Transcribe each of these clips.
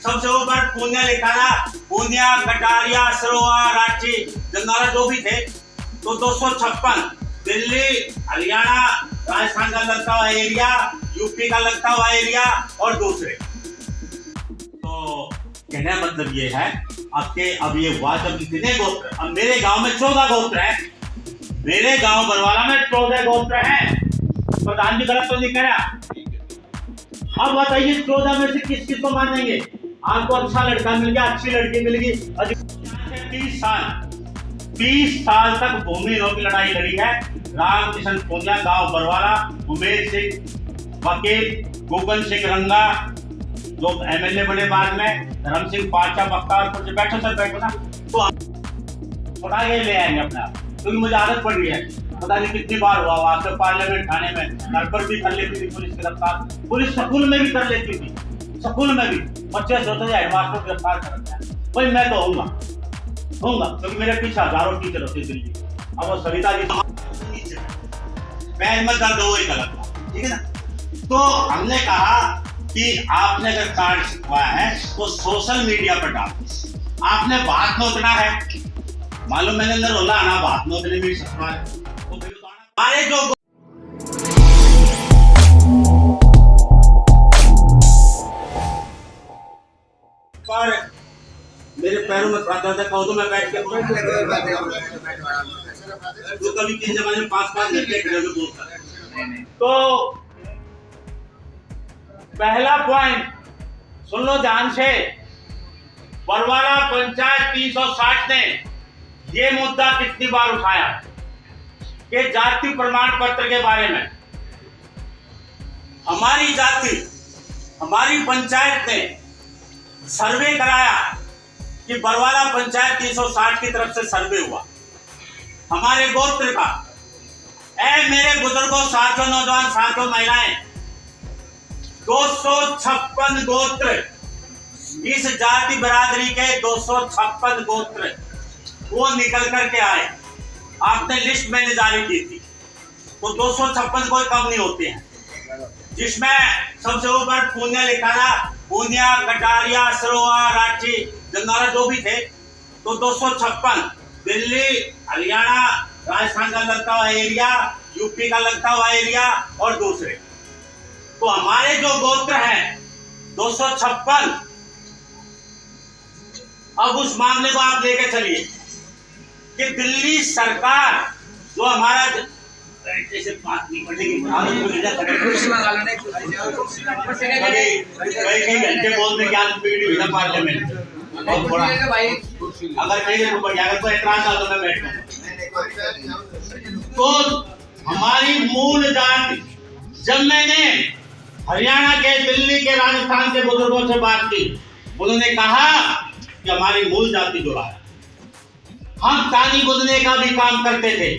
सबसे ऊपर पुण्य लिखा था, पुण्य कटारिया सरोवा रांची जंगारा जो भी थे। तो 256 दिल्ली हरियाणा राजस्थान का लगता हुआ एरिया, यूपी का लगता हुआ एरिया और दूसरे। तो कहने का मतलब ये है आपके अब ये हुआ जब कितने गोत्र, अब मेरे गांव में 14 गोत्र है, मेरे गांव बरवाला में 14 गोत्र है। प्रधान जी गलत तो नहीं कह रहा। अब बताइए 14 में से किस किस को मानेंगे? आपको अच्छा लड़का मिल गया, अच्छी लड़की मिल गई, 30 साल तक भूमिहीनों की लड़ाई लड़ी है। रामकिशन पुनिया गांव बरवाला, उमेश सिंह वकील, गोगन सिंह रंगा जो एमएलए बने बाद में, धर्म सिंह पाचा बख्तारपुर से। बैठो सर बैठो ना, तो थोड़ा ये ले आएंगे अपना, क्योंकि मुझे आदत पड़ रही है। पता नहीं कितनी बार हुआ वहां से पार्लियामेंट थाने में, घर पर भी कर लेती थी पुलिस गिरफ्तार, पुलिस स्कूल में भी कर लेती थी, स्कूल में भी बच्चे सोचते थे हेडमास्टर को गिरफ्तार कर रखा है। भाई मैं तो होऊंगा क्योंकि मेरे पीछे हजारों टीचर होते दिल्ली। अब वो सविता जी पैर में दर्द हो गलत, ठीक है ना। तो हमने कहा कि आपने अगर कार्ड शिकवाया है तो सोशल मीडिया पर डाल, आपने बात नोचना है, मालूम मैंने अंदर बोला ना बात नोचने में सफल है। तो हमारे जो पर मेरे पैरों में थोड़ा दर्द है, कहो तो मैं बैठ के जो कभी के जमाने में 5-5 घंटे खड़े होकर बोलता है। तो पहला पॉइंट सुन लो ध्यान से, बरवाला पंचायत 360 ने ये मुद्दा कितनी बार उठाया कि जाति प्रमाण पत्र के बारे में। हमारी जाति, हमारी पंचायत ने सर्वे कराया कि बरवाला पंचायत 360 की तरफ से सर्वे हुआ हमारे गोत्र का। ऐ मेरे बुजुर्गों, साथियों, नौजवान साथियों, महिलाएं, 256 गोत्र, इस जाति बिरादरी के 256 गोत्र वो निकल करके आए। आपने लिस्ट मैंने जारी की थी, तो 256 कोई कम नहीं होते हैं, जिसमें सबसे ऊपर पुण्य लिखा था, पुण्य कटारिया सरोवा रांची जंगारा जो भी थे। तो 256 दिल्ली हरियाणा राजस्थान का लगता हुआ एरिया, यूपी का लगता हुआ एरिया और दूसरे। तो हमारे जो गोत्र हैं 256। अब उस मामले को आप लेके चलिए कि दिल्ली सरकार जो हमारा ऐसे बात नहीं पड़ेगी, कई घंटे बोलते कि आप पार्लियामेंट अगर कहीं तो एतराज तो मैं बैठूंगा। तो हमारी मूल जाति, जब मैंने हरियाणा के, दिल्ली के, राजस्थान के बुजुर्गों से बात की, उन्होंने कहा कि हमारी मूल जाति जो है, हम ताली बुनने का भी काम करते थे।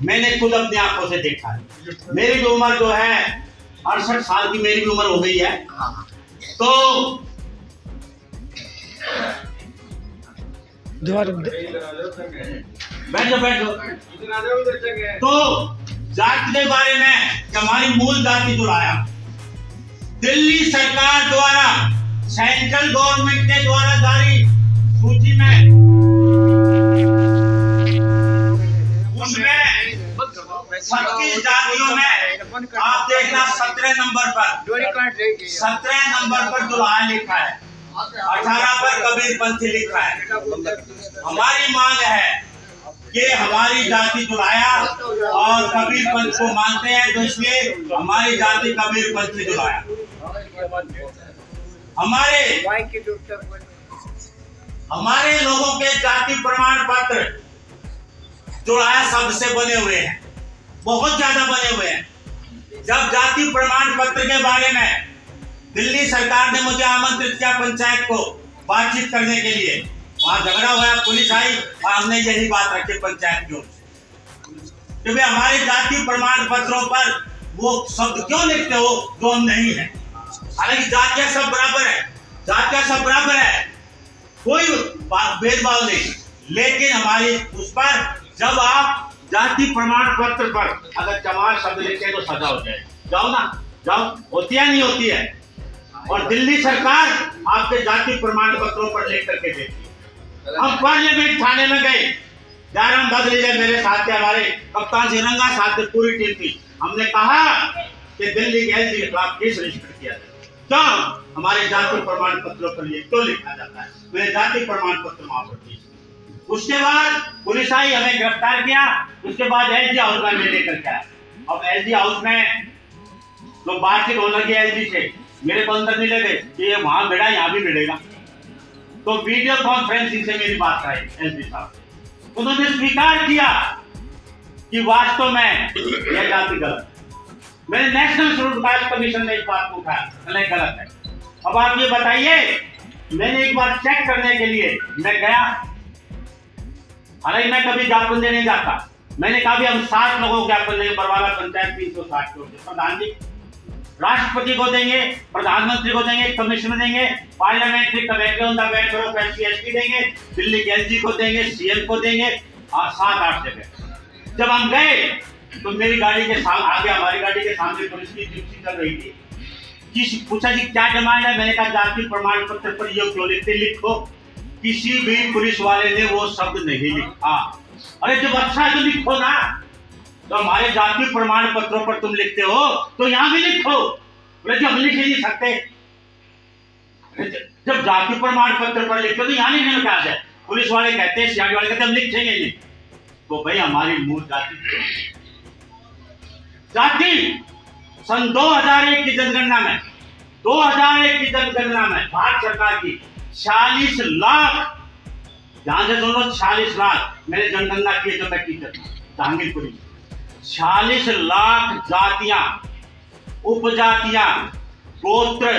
मैंने खुद अपनी आंखों से देखा है। मेरी भी उम्र जो है 68 साल की मेरी भी उम्र हो गई है। तो बैठो। तो जाति के बारे में हमारी मूल जाति जो आया, दिल्ली सरकार द्वारा, सेंट्रल गवर्नमेंट के द्वारा जारी सूची में, उसमें 26 जातियों में आप देखना 17 नंबर पर दुल्हा लिखा है, 18 पर कबीर पंथी लिखा है। हमारी मांग है कि हमारी जाति दुल्हाया और कबीर पंथ को मानते हैं, तो इसलिए हमारी जाति कबीर पंथी दुल्हाया। हमारे लोगों के जाति प्रमाण पत्र जुड़ाया शब्द से बने हुए हैं, बहुत ज्यादा बने हुए हैं। जब जाति प्रमाण पत्र के बारे में दिल्ली सरकार ने मुझे आमंत्रित किया पंचायत को बातचीत करने के लिए, वहां झगड़ा हुआ, पुलिस आई और हमने यही बात रखी पंचायत की ओर से कि भाई हमारे जाति प्रमाण पत्रों पर वो शब्द क्यों लिखते हो जो हम नहीं है। हालांकि जातियां सब बराबर है, कोई भेदभाव नहीं, लेकिन हमारी उस पर जब आप जाति प्रमाण पत्र पर अगर चमार शब्द लिखते हैं तो सजा हो जाए। जाओ ना, जाओ, होती है नहीं होती है। और दिल्ली सरकार आपके जाति प्रमाण पत्रों पर लिख करके देती है। हम पार्लियामेंट थाने में गए, जयराम बदले मेरे साथ थे, हमारे कप्तान श्रीरंगा साथ पूरी टीम थी। हमने कहा कि दिल्ली के एलजी के खिलाफ केस रजिस्टर किया जाए। क्यों? हमारे जाति प्रमाण पत्रों पर ये क्यों लिखा जाता है? मेरे जाति प्रमाण पत्र वहां पर थी। उसके बाद पुलिस आई, हमें गिरफ्तार किया। उसके बाद एलजी हाउस में लेकर के आया। अब एलजी हाउस में लोग बातचीत होने लगी एलजी से, मेरे को अंदर नहीं लगे कि ये वहां भिड़ा यहाँ भी भिड़ेगा। तो वीडियो कॉन्फ्रेंसिंग से मेरी बात कराई एलजी साहब, उन्होंने स्वीकार किया कि वास्तव में यह जाति गलत है। मैंने नेशनल शेड्यूल्ड कास्ट कमीशन में इस बात को उठाया, नहीं गलत है। अब आप ये बताइए, मैंने एक बार चेक करने के लिए मैं गया, हालांकि मैं कभी ज्ञापन देने जाता, मैंने कहा भी हम 7 लोगों को ज्ञापन देंगे, बरवाला पंचायत 360 करोड़, प्रधान जी राष्ट्रपति को देंगे, प्रधानमंत्री को देंगे, कमिश्नर देंगे, parliamentary committee on the welfare of SC/ST देंगे, दिल्ली के एलजी को देंगे, सीएम को देंगे, और 7-8 जगह। जब हम गए तो मेरी गाड़ी के सामने आगे, हमारी गाड़ी के सामने पुलिस की जिप्सी चल रही थी। किसी पूछा जी क्या डिमांड है? मैंने कहा जाति प्रमाण पत्र पर ये क्यों लिखते? लिखो। किसी भी पुलिस वाले ने वो शब्द नहीं लिखा। अरे जब अच्छा है तो लिखो ना। तो हमारे जाति प्रमाण पत्रों पर तुम लिखते हो तो यहां भी लिखो। बोले हम लिख नहीं सकते। जब जाति प्रमाण पत्र पर लिखते हो तो यहां लिखने में क्या है? पुलिस वाले कहते हैं, सीआरडी वाले कहते हैं हम लिखेंगे नहीं। तो भाई हमारी मूल जाति सन 2001 की जनगणना में, 2001 की जनगणना में भारत सरकार की 46 लाख, ध्यान से सुनो, 46 लाख मैंने जनगणना की जब मैं टीचर था जहांगीरपुरी। 46 लाख जातियां, उपजातियां, गोत्र,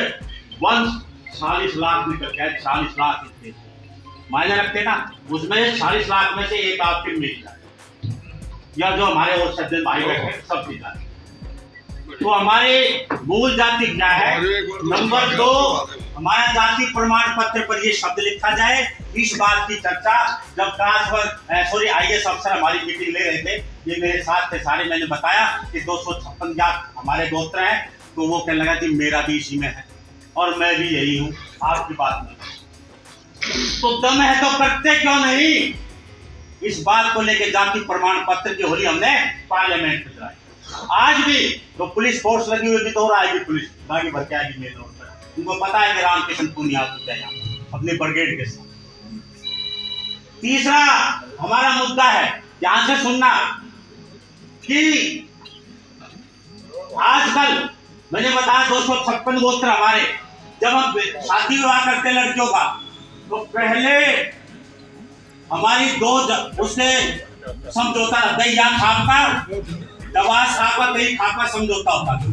वंश 46 लाख निकल गए। 46 लाख इतने मायने रखते ना। उसमें 46 लाख में से एक आपके मिल जाए, या जो हमारे और सज्जन भाई बैठे सब मिल जाए। तो हमारे मूल जाति क्या है? नंबर 2, हमारा जाति प्रमाण पत्र पर ये शब्द लिखा जाए। इस बात की चर्चा जब ट्रांसफर IAS अफसर हमारी मीटिंग ले रहे थे, ये मेरे साथ थे सारे, मैंने बताया कि 256 जात हमारे गोत्र हैं। तो वो कहने लगा कि मेरा भी इसी में है और मैं भी यही हूँ, आपकी बात नहीं। तो दम है तो करते क्यों नहीं? इस बात को लेकर जाति प्रमाण पत्र की होली हमने पार्लियामेंट में चलाई। आज भी तो पुलिस फोर्स लगी हुई भी तो आएगी, पुलिस गाड़ी भर के आएगी मेन रोड पर। उनको पता है कि रामकिशन पूनिया अपने ब्रिगेड के साथ। तीसरा हमारा मुद्दा है, ध्यान से सुनना, कि आजकल मैंने बताया 256 गोत्र हमारे। जब हम शादी विवाह करते लड़कियों का तो पहले हमारी उससे समझौता दैया खापा, दवा खापा, कई खापा समझौता होता था।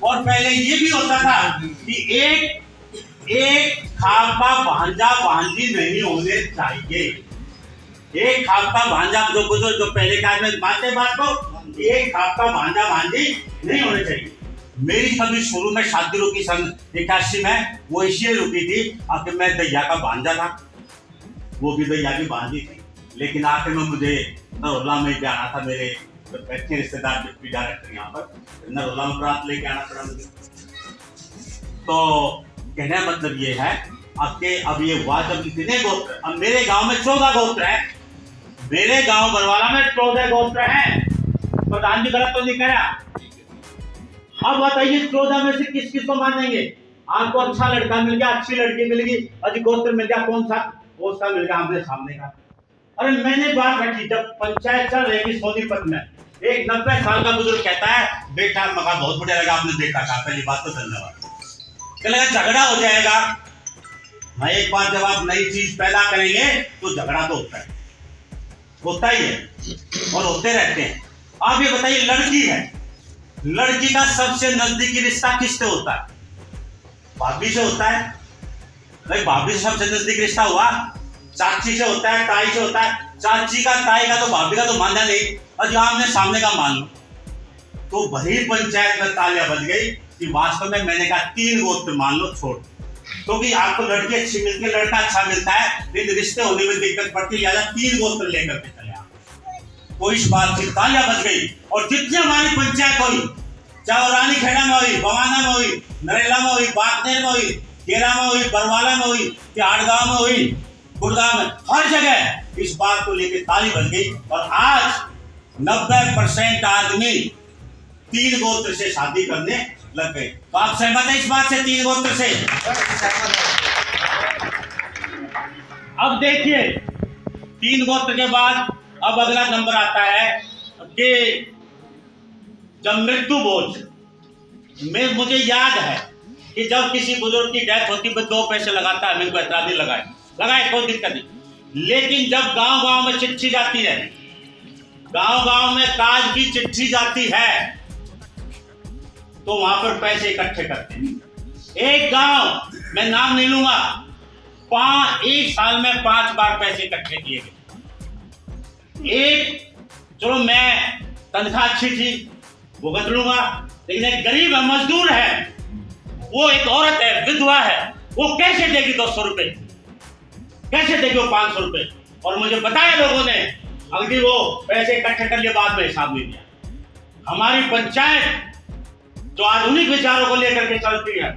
और पहले ये भी होता था कि एक खापा भांजा भांजी नहीं होने चाहिए। एक खापा भांजा जो पहले काल में बात को, एक खापा भांजा भांजी नहीं होने चाहिए। मेरी कभी शुरू में शादी रुकी सन 81 में, वो इसलिए रुकी थी कि मैं दैया का भांजा था, वो भी दैया की भांजी थी। लेकिन आखिर में मुझे नरोला में जाना था, मेरे बैठे रिश्तेदार डिप्टी डायरेक्टर यहाँ पर नरोला में रात लेके आना पड़ा मुझे। तो कहने का मतलब ये है अब ये हुआ जब इतने गोत्र, अब मेरे गांव में 14 गोत्र हैं, मेरे गांव बरवाला में 14 गोत्र हैं। प्रधान जी गलत तो नहीं कह रहा। अब बताइए 14 में से किस किस को मानेंगे? आपको अच्छा लड़का मिल गया, अच्छी लड़की मिल गई, अधिक गोत्र मिल गया, कौन सा मिल गया आपने सामने का। अरे मैंने बात रखी, जब पंचायत चल रही थी सोनीपत में, एक 90 साल का बुजुर्ग कहता है बेटा मकान बहुत बढ़िया लगा, आपने देखा कहा, पहली बात तो धन्यवाद। लगा झगड़ा हो जाएगा। मैं एक बार जब आप नई चीज पैदा करेंगे तो झगड़ा तो होता ही है और होते रहते हैं। आप ये बताइए, लड़की है, लड़की का सबसे नजदीकी रिश्ता किससे होता है? भाभी से होता है। भाई भाभी से सबसे नजदीक रिश्ता हुआ, चाची से होता है, ताई से होता है। चाची का, ताई का तो भाभी का तो मानना नहीं, और जो आपने सामने का मान लो। तो भरी पंचायत में तालियां बज गई कि वास्तव में मैंने कहा 3 गोत्र मान लो छोड़, क्योंकि आपको लड़की अच्छी मिलती है, लड़का अच्छा मिलता है, लेकिन रिश्ते होने में दिक्कत पड़ती है, ज्यादा 3 गोत्र लेकर के चले। तो इस बात की तालियां बज गई और जितनी हमारी पंचायत हुई चाहे रानी खेड़ा में हुई, बवाना में हुई, नरेला में हुई, बागनेर में हुई, केला में हुई, बरवाला में हुई, तिहाड़गांव में हुई, गुड़गांव में, हर जगह इस बात को लेकर ताली बन गई। और आज 90% आदमी 3 गोत्र से शादी करने लग गए। तो आप सहमत हैं इस बात से, 3 गोत्र से? अब देखिए 3 गोत्र के बाद अब अगला नंबर आता है कि जब मृत्यु बोझ में, मुझे याद है कि जब किसी बुजुर्ग की डेथ होती है 2 पैसे लगाता है, मेरे को एतराज नहीं लगाए कोई दिक्कत नहीं। लेकिन जब गांव-गांव में चिट्ठी जाती है, गांव-गांव में काज की चिट्ठी जाती है, तो वहां पर पैसे इकट्ठे करते हैं। एक गांव, मैं नाम नहीं लूंगा, 1 साल में 5 बार पैसे इकट्ठे किए गए। चलो मैं तनख्वाह अच्छी थी भुगत लूंगा, लेकिन एक गरीब है, मजदूर है, वो एक औरत है, विधवा है, वो कैसे देगी 200 रुपए, कैसे देगी वो 500 रुपए? और मुझे बताया लोगों ने, अगली वो पैसे इकट्ठे कर लिए, बाद में हिसाब नहीं दिया। हमारी पंचायत जो आधुनिक विचारों को लेकर के चलती है,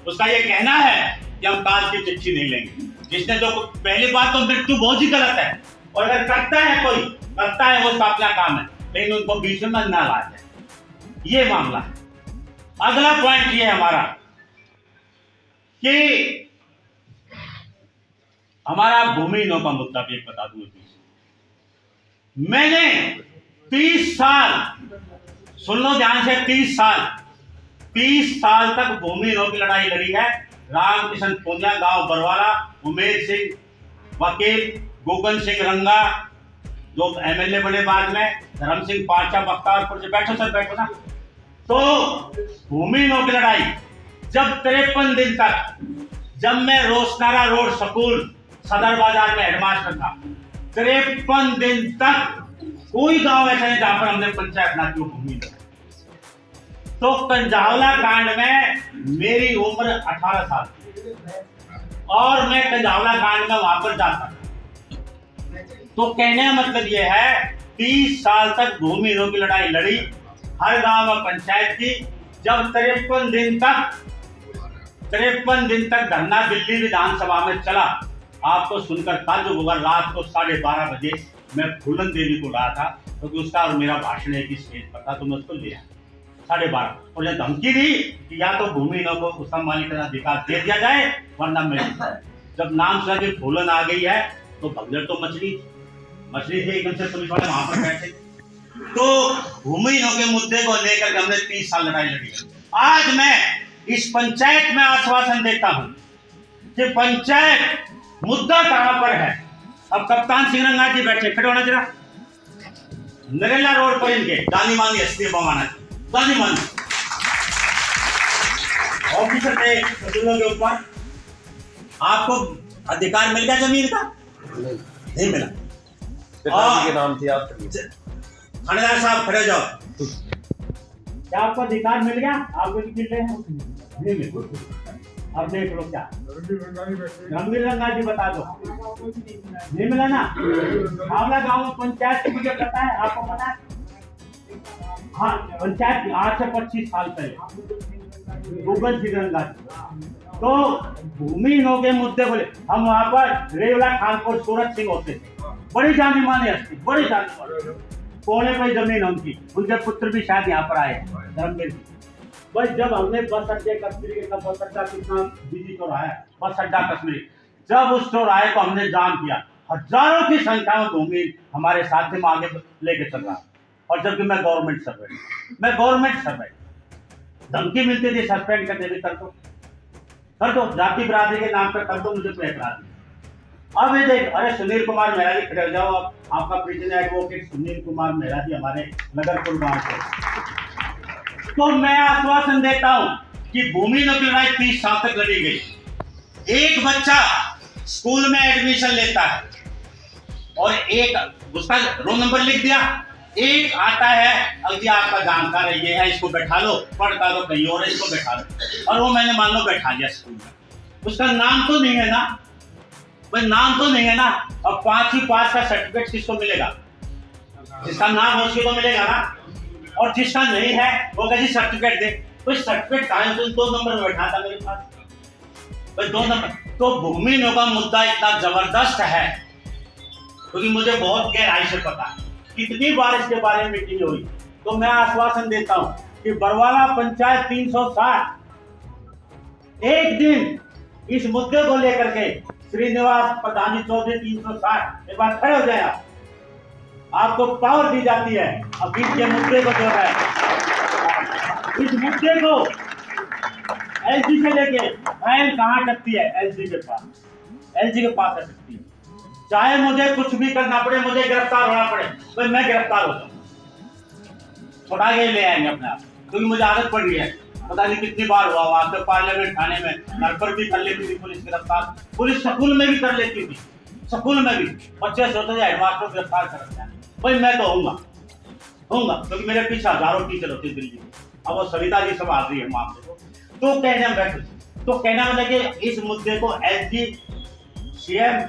उसका ये कहना है कि हम काज की चिट्ठी नहीं लेंगे। जिसने जो, पहली बात तो मृत्यु बहुत ही गलत है, और अगर करता है कोई, करता है वो उसका अपना काम है, लेकिन उनको बीच में ना ला जाए, ये मामला है। अगला पॉइंट ये है हमारा कि हमारा भूमिहीनों का मुद्दा भी एक बता दूं। मैंने 30 साल, सुन लो ध्यान से, 30 साल तक भूमिहीनों की लड़ाई लड़ी है। रामकिशन पूंजा, गांव बरवाला, उमेर सिंह वकील, गोगन सिंह रंगा जो एमएलए बने बाद में, धर्म सिंह पाचा बख्तारपुर से, बैठो सर बैठो ना। तो भूमिहीनों की लड़ाई जब 53 दिन तक, जब मैं रोशनारा रोड स्कूल सदर बाजार में हेडमास्टर था, 53 दिन तक कोई गांव ऐसा नहीं जहां पर हमने पंचायत ना की भूमि। तो कंजावला कांड में मेरी उम्र 18 साल और मैं कंजावला कांड में वहां पर जाता था। तो कहने का मतलब यह है 30 साल तक भूमिहीनों की लड़ाई लड़ी, हर गांव में पंचायत की। जब 53 दिन तक धरना दिल्ली विधानसभा में चला, आपको सुनकर ताज्जुब होगा। रात को 12:30 बजे मैं फूलन देवी को लाया था, क्योंकि उसका और मेरा भाषण एक ही स्टेज पर था, तो मैं उसको लिया 12:30, और जब धमकी दी कि या तो भूमिहीनों को उसका मालिकाना अधिकार दे दिया जाए, वरना मैं। जब नाम सुना कि फूलन आ गई है, तो भगदड़ तो मछली थी, एकदम से पुलिस वाले वहां पर बैठे। तो भूमिहीनों के मुद्दे को लेकर हमने 30 साल लड़ाई लड़ी। आज मैं इस पंचायत में आश्वासन देता हूं कि पंचायत मुद्दा कहां पर है। अब कप्तान सिंह रंगा जी बैठे, खड़े होना जरा। नरेला रोड पर इनके दानी मानी एसपी बवाना, दानी मानी ऑफिसर थे वसूलों के ऊपर। आपको अधिकार मिल गया जमीन का? नहीं मिला। पिताजी के नाम थी आप थानेदार साहब खड़े जाओ। क्या आपको अधिकार मिल गया? आपको मिल रहे हैं? नहीं मिल। अब देख लो क्या गंभीर रंगा जी बता दो, नहीं मिला ना? आंवला गांव पंचायत की मुझे पता है, आपको पता है? हाँ, पंचायत आज से 25 साल पहले गोगन सिंह रंगा जी। तो भूमिहीनों के मुद्दे को हम वहां पर रेवला खानपुर सूरत सिंह होते थे, बड़ी जानी मानी हस्ती, बड़ी जानी मानी, कोने पर जमीन उनकी, उनके पुत्र भी शायद यहाँ पर आए धर्मवीर। बस जब हमने बस अड्डे कश्मीरी का बस अड्डा कितना बिजी चौराहा है, बस अड्डा कश्मीरी, जब उस चौराहे को हमने जाम किया, हजारों की संख्या में भूमि हमारे साथ में आगे लेके चल रहा। और जबकि मैं गवर्नमेंट सर्वेंट, धमकी मिलती थी सस्पेंड कर दे, कर दो जाति बिरादरी के नाम पर कर दो, मुझे कोई एतराज नहीं। अब ये देख, अरे सुनील कुमार मेहरा जी खड़े हो जाओ। अब आपका परिचय एडवोकेट सुनील कुमार मेहरा जी हमारे नगरपुर गांव से। तो मैं आश्वासन देता हूं कि भूमिहीनों की लड़ाई 30 साल तक लड़ी गई। एक बच्चा स्कूल में एडमिशन लेता है और एक उसका रोल नंबर लिख दिया, एक आता है अभी आपका जानकार है, ये है, इसको बैठा लो, पढ़ता लो कहीं और, इसको बैठा लो, और वो मैंने मान लो बैठा दिया स्कूल में। उसका नाम तो नहीं है ना भाई, नाम तो नहीं है ना। अब 5 ही पास का सर्टिफिकेट किसको मिलेगा? जिसका नाम हो उसको तो मिलेगा ना। और जिसका नहीं है वो कहे सर्टिफिकेट दे। कोई सर्टिफिकेट कहाँ है? तो 2 नंबर में बैठा था मेरे पास, भाई 2 नंबर। तो भूमिहीनों का मुद्दा इतना जबरदस्त है क्योंकि मुझे बहुत गहराई से पता है, कितनी बार इसके बारे में मीटिंग हुई। तो मैं आश्वासन देता हूं कि बरवाला पंचायत 360 एक दिन इस मुद्दे को लेकर के श्रीनिवास प्रधानी चौधरी 360 एक बार खड़े हो जाए। आपको पावर दी जाती है अभी के मुद्दे को जो है, इस मुद्दे को एलजी से लेके फाइल कहाँ अटकती है? एलजी के पास, एलजी के पास अटकती है। चाहे मुझे कुछ भी करना पड़े, मुझे गिरफ्तार होना पड़े, तो मैं गिरफ्तार होता हूँ, छुड़ा के ले आएंगे अपने आप, क्योंकि मुझे आदत पड़ गई है। पता नहीं कितनी बार हुआ वहां पे पार्लियामेंट थाने में, घर पर भी कर लेती थी पुलिस गिरफ्तार, पुलिस स्कूल में भी कर लेती थी, स्कूल में भी बच्चे सोचते थे हेडमास्टर को गिरफ्तार कर रखा है। भाई मैं तो होऊंगा क्योंकि मेरे पीछे हजारों टीचर होते हैं दिल्ली में। अब वो सविता जी संभाल रही है मामले को। तो कहने में बैठे, तो कहना मतलब कि इस मुद्दे को SG, CM,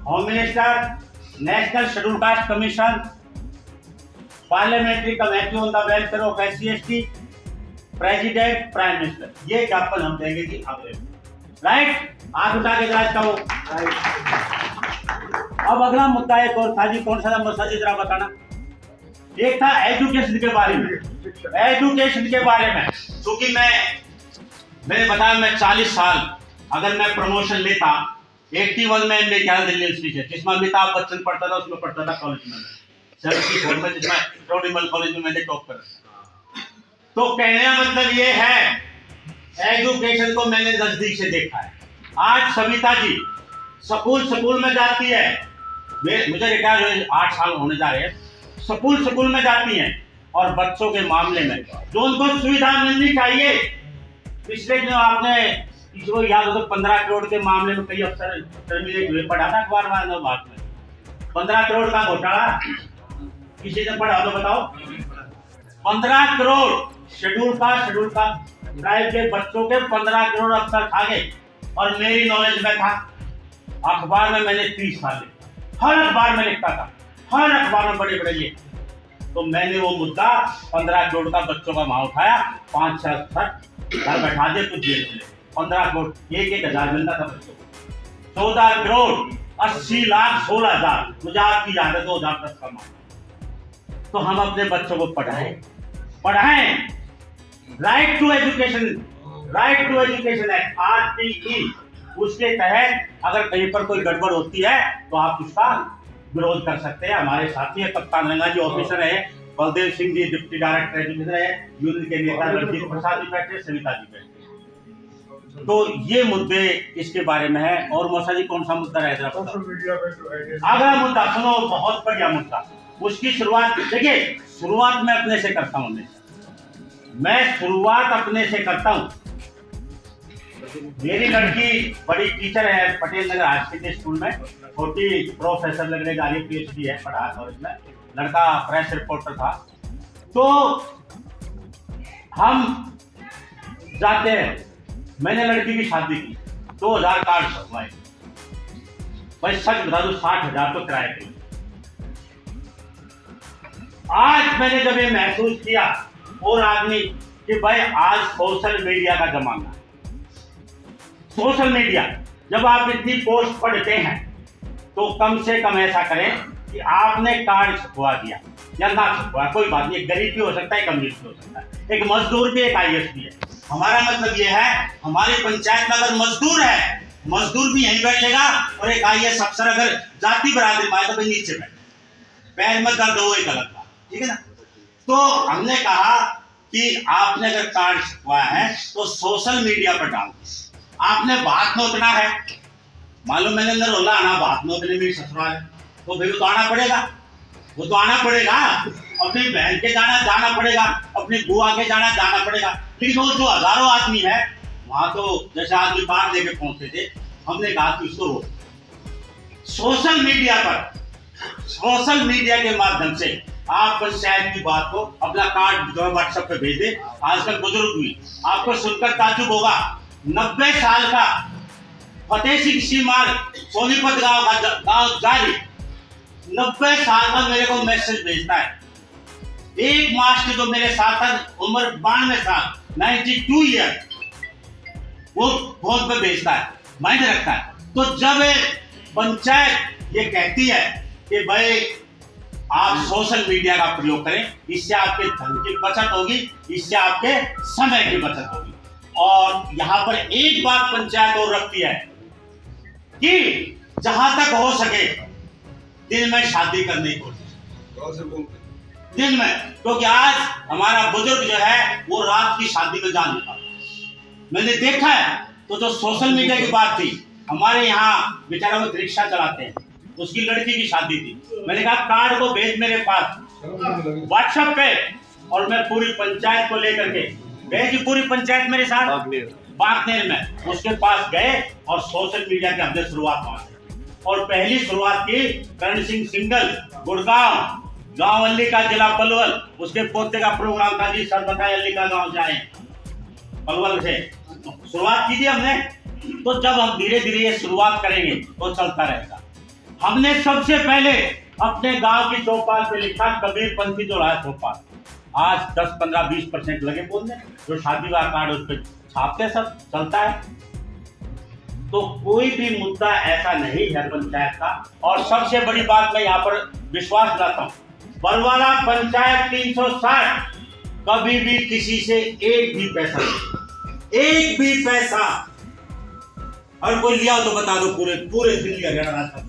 home minister, national schedule caste commission, parliamentary committee on the welfare of SC ST, president, prime minister, ये ज्ञापन हम देंगे कि अगले, राइट? आंख उठा के जांच करो। अब अगला मुद्दा एक और था जी, कौन सा नंबर था जी जरा बताना? एक था एजुकेशन के बारे में, एजुकेशन के बारे में, क्योंकि मैंने बताया मैं 40 साल अगर मैं प्रमोशन लेता 81 में मेरे ख्याल दिल्ली यूनिवर्सिटी जिसमें अमिताभ बच्चन पढ़ता था उसमें पढ़ता था कॉलेज में, 74 में जिसमें रोडिमल कॉलेज में मैंने टॉप करा। तो कहने का मतलब ये है एजुकेशन को मैंने नजदीक से देखा है। आज सविता जी स्कूल में जाती है, मुझे रिटायर हुए 8 साल होने जा रहे हैं, स्कूल में जाती हैं और बच्चों के मामले में जो उनको सुविधा मिलनी चाहिए, पिछले जो आपने इसको याद हो तो 15 करोड़ के मामले में कई अफसर टर्मिनेट हुए, पढ़ा था अखबार में बात में 15 करोड़ का घोटाला, किसी ने पढ़ा तो बताओ? 15 करोड़ शेड्यूल का ट्राइब के बच्चों के 15 करोड़ अफसर खा गए। और मेरी नॉलेज में था, अखबार में मैंने 30 साल लिखा, हर अखबार में लिखता था, हर अखबार में बड़े ये। तो मैंने वो मुद्दा 15 करोड़ का बच्चों का वहां उठाया, 5-6 अफसर घर बैठा दिए, कुछ जेल चले। 15 करोड़ 1,000 मिलता था बच्चों को, 14 करोड़ 80 लाख 16 हजार, मुझे आपकी याद है 2010 का मामला। तो हम अपने बच्चों को पढ़ाएं। Right to education act RTE, उसके तहत अगर कहीं पर कोई गड़बड़ होती है तो आप उसका विरोध कर सकते हैं। हमारे साथी है कप्तान रंगा जी, ऑफिसर है, Baldev Singh ji deputy director education है, यूनियन के नेता रणजीत प्रसाद जी बैठे, सविता जी बैठे। तो ये मुद्दे इसके बारे में है। और मौसा जी कौन सा मुद्दा रह रहा है? अगला मुद्दा सुनो, बहुत बढ़िया मुद्दा। उसकी शुरुआत देखिए, शुरुआत मैं अपने से करता हूँ, मेरी लड़की बड़ी टीचर है पटेल नगर हाई स्कूल में, छोटी प्रोफेसर लगने जा रही है, PhD है, पढ़ा कॉलेज में, लड़का प्रेस रिपोर्टर था। तो हम जाते हैं, मैंने लड़की की शादी की, 2000 कार्ड छपवाए, भाई सच बता दो 60,000 तो किराए के। आज मैंने जब ये महसूस किया और आदमी कि भाई आज सोशल मीडिया का जमाना है। सोशल मीडिया, जब आप इतनी पोस्ट पढ़ते हैं तो कम से कम ऐसा करें कि आपने कार्ड छपवा दिया या ना छपवा, कोई बात नहीं, गरीब भी हो सकता है, कम भी हो सकता है, एक मजदूर भी, एक IAS भी है। हमारा मतलब ये है, हमारी पंचायत में अगर मजदूर है, मजदूर भी यहीं बैठेगा और एक IAS अफसर अगर जाति बरादरी में आए तो भाई नीचे बैठे, पैर में दर्द हो, एक अलग बात, ठीक है ना। तो हमने कहा कि आपने अगर कार्ड छपवाया है तो सोशल मीडिया पर डाल, आपने बात नोचना है, मालूम मैंने नरोला आना, बात नोचने मेरी ससुराल है, तो भाई वो तो आना पड़ेगा, अपनी बहन के जाना पड़ेगा, अपनी बुआ के जाना पड़ेगा। लेकिन वो जो हजारों आदमी है वहां, तो जैसे आदमी बाहर लेके पहुंचते थे, हमने कहा कि उसको रोक। सोशल मीडिया के माध्यम से आप पंचायत की बात को अपना कार्ड जो व्हाट्सएप पे भेज दे। आजकल बुजुर्ग भी, आपको सुनकर ताज्जुब होगा, 90 साल का फतेह सिंह सीमार सोनीपत गांव जारी 90 साल का मेरे को मैसेज भेजता है एक मास्टर जो मेरे साथ था, उम्र 92 साल, 92 ईयर, वो फोन पे भेजता है, माइंड रखता है। तो जब पंचायत ये कहती है कि भाई आप सोशल मीडिया का प्रयोग करें, इससे आपके धन की बचत होगी, इससे आपके समय की बचत होगी। और यहाँ पर एक बात पंचायत और रखती है कि जहां तक हो सके दिन में शादी करने की कोशिश, दिन में, क्योंकि आज हमारा बुजुर्ग जो है वो रात की शादी में जा नहीं पाता। मैंने देखा है। तो जो सोशल मीडिया की बात थी, हमारे यहाँ बेचारा वो रिक्शा चलाते हैं, उसकी लड़की की शादी थी। मैंने कहा कार्ड को भेज मेरे पास व्हाट्सएप पे, और मैं पूरी पंचायत को लेकर के भेजी, पूरी पंचायत मेरे साथ बागनेर में उसके पास गए और सोशल मीडिया की हमने शुरुआत वहां से। और पहली शुरुआत की करण सिंह सिंगल, गुड़गांव गांव अल्ली का, जिला पलवल, उसके पोते का प्रोग्राम था जी, सर बताए अल्ली का गांव से आए, पलवल से शुरुआत की थी हमने। तो जब हम धीरे धीरे ये शुरुआत करेंगे तो चलता रहेगा। हमने सबसे पहले अपने गांव की चौपाल पे लिखा कबीर पंथी जो रहा चौपाल, आज 10, 15, 20% लगे बोलने, जो शादी का कार्ड उस पर छापते, सब चलता है। तो कोई भी मुद्दा ऐसा नहीं है पंचायत का। और सबसे बड़ी बात मैं यहाँ पर विश्वास दिलाता हूँ, बरवाला पंचायत 360 कभी भी किसी से एक भी पैसा नहीं, एक भी पैसा, और कोई लिया हो तो बता दो, पूरे दिल्ली हरियाणा राजस्थान